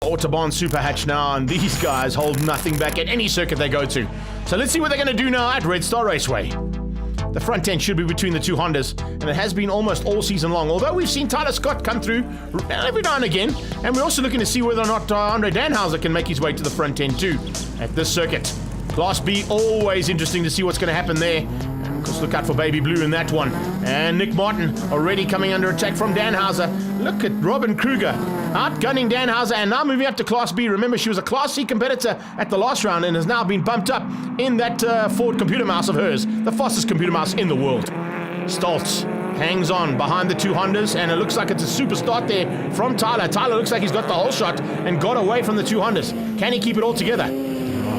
AutoBarn Superhatch now, and these guys hold nothing back at any circuit they go to. So let's see what they're going to do now at Red Star Raceway. The front end should be between the two Hondas, and it has been almost all season long. Although we've seen Tyler Scott come through every now and again, and we're also looking to see whether or not Andre Danhauser can make his way to the front end too at this circuit. Class B, always interesting to see what's going to happen there. And of course, look out for Baby Blue in that one. And Nick Martin already coming under attack from Danhauser. Look at Robin Kruger outgunning Danhauser and now moving up to Class B. Remember, she was a Class C competitor at the last round and has now been bumped up in that Ford computer mouse of hers, the fastest computer mouse in the world. Stoltz hangs on behind the two Hondas, and it looks like it's a super start there from Tyler. Tyler looks like he's got the whole shot and got away from the two Hondas. Can he keep it all together?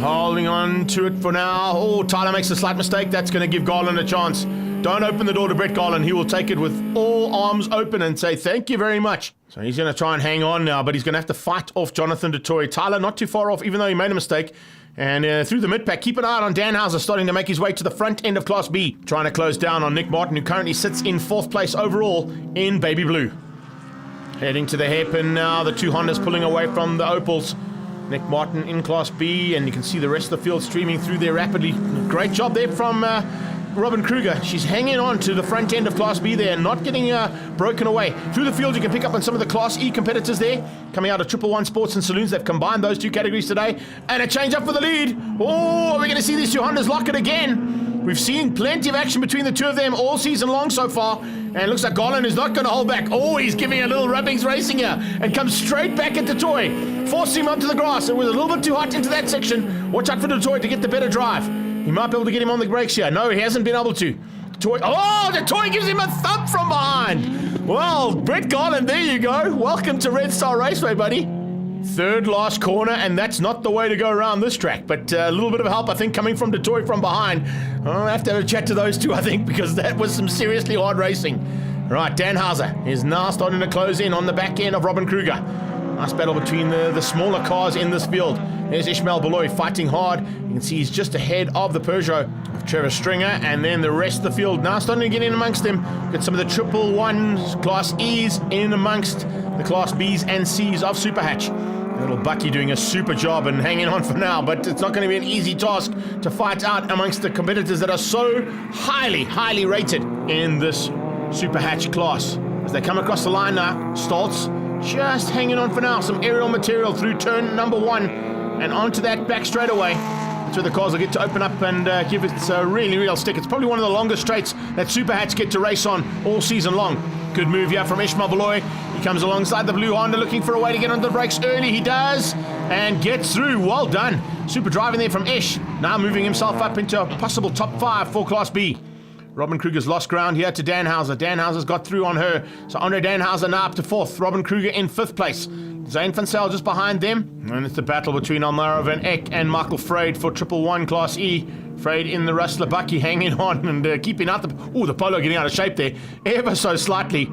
Holding on to it for now. Oh, Tyler makes a slight mistake. That's going to give Garland a chance. Don't open the door to Brett Garland. He will take it with all arms open and say thank you very much. So he's going to try and hang on now, but he's going to have to fight off Jonathan DeToy. Tyler not too far off, even though he made a mistake. And through the mid-pack, keep an eye on Danhauser starting to make his way to the front end of Class B. Trying to close down on Nick Martin, who currently sits in 4th place overall in Baby Blue. Heading to the hairpin now, the two Hondas pulling away from the Opals. Nick Martin in Class B, and you can see the rest of the field streaming through there rapidly. Great job there from Robin Kruger. She's hanging on to the front end of Class B there, not getting broken away. Through the field, you can pick up on some of the Class E competitors there, coming out of 111 Sports and Saloons. They've combined those two categories today, and a change up for the lead. Oh, we're going to see these two Hondas lock it again. We've seen plenty of action between the two of them all season long so far, and it looks like Garland is not going to hold back. Oh, he's giving a little rubbings racing here, and comes straight back at DeToy, forcing him onto the grass. It was a little bit too hot into that section. Watch out for DeToy to get the better drive. He might be able to get him on the brakes here. No, he hasn't been able to. DeToy gives him a thump from behind. Well, Brett Garland, there you go. Welcome to Red Star Raceway, buddy. Third last corner, and that's not the way to go around this track, but a little bit of help, I think, coming from DeToy from behind. I'll have to have a chat to those two, I think, because that was some seriously hard racing. Right, Danhauser is now starting to close in on the back end of Robin Kruger. Nice battle between the smaller cars in this field. There's Ishmael Beloy fighting hard. You can see he's just ahead of the Peugeot of Trevor Stringer, and then the rest of the field now starting to get in amongst them. Got some of the 111s, Class E's in amongst the Class B's and C's of Superhatch. Little Bucky doing a super job and hanging on for now, but it's not going to be an easy task to fight out amongst the competitors that are so highly rated in this Superhatch class. As they come across the line now, Stoltz just hanging on for now. Some aerial material through turn number 1 and onto that back straightaway. That's where the cars will get to open up and give it a really real stick. It's probably one of the longest straights that Superhatch get to race on all season long. Good move here from Ishmael Beloy. He comes alongside the blue Honda looking for a way to get on the brakes early. He does and gets through. Well done. Super driving there from Ish. Now moving himself up into a possible top 5 for Class B. Robin Kruger's lost ground here to Danhauser. Danhauser's got through on her. So Andre Danhauser now up to 4th. Robin Kruger in 5th place. Zane van Zyl just behind them. And it's the battle between Almaro van Eck and Michael Freyd for 111 Class E. Freyd in the Rustler Bucky hanging on and keeping out the Polo getting out of shape there ever so slightly.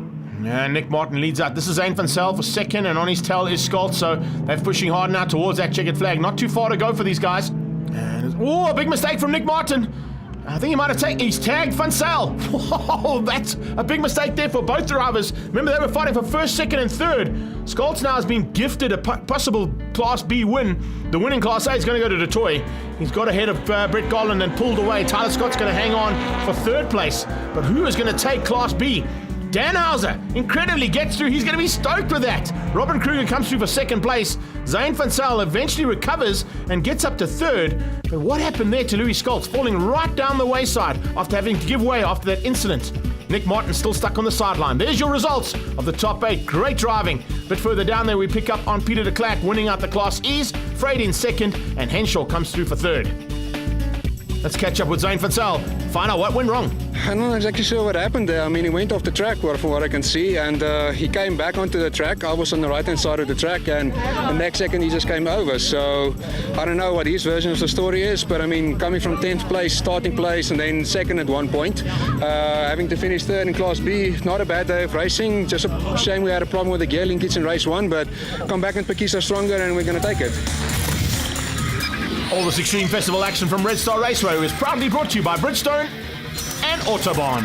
And Nick Martin leads out. This is Zane van Zyl for 2nd, and on his tail is Scott. So they're pushing hard now towards that checkered flag. Not too far to go for these guys. And a big mistake from Nick Martin. I think he might have he's tagged Van Zyl. Whoa, that's a big mistake there for both drivers. Remember, they were fighting for 1st, 2nd, and 3rd. Scholz now has been gifted a possible Class B win. The win in Class A is going to go to DeToy. He's got ahead of Brett Garland and pulled away. Tyler Scott's going to hang on for 3rd place. But who is going to take Class B? Danhauser incredibly gets through. He's going to be stoked with that. Robin Kruger comes through for 2nd place. Zane van Zyl eventually recovers and gets up to 3rd. But what happened there to Louis Scholz? Falling right down the wayside after having to give way after that incident. Nick Martin still stuck on the sideline. There's your results of the top 8. Great driving. A bit further down there, we pick up on Peter de Klerk winning out the Class E's. Freyd in 2nd, and Henshaw comes through for 3rd. Let's catch up with Zane van Zyl. Find out what went wrong. I'm not exactly sure what happened there. I mean, he went off the track, from what I can see, and he came back onto the track. I was on the right-hand side of the track, and the next second he just came over. So I don't know what his version of the story is, but I mean, coming from 10th place, starting place, and then 2nd at one point, having to finish 3rd in Class B, not a bad day of racing. Just a shame we had a problem with the gear linkage in race 1, but come back and Peki's are stronger, and we're going to take it. All this Extreme Festival action from Red Star Raceway is proudly brought to you by Bridgestone and AutoBarn.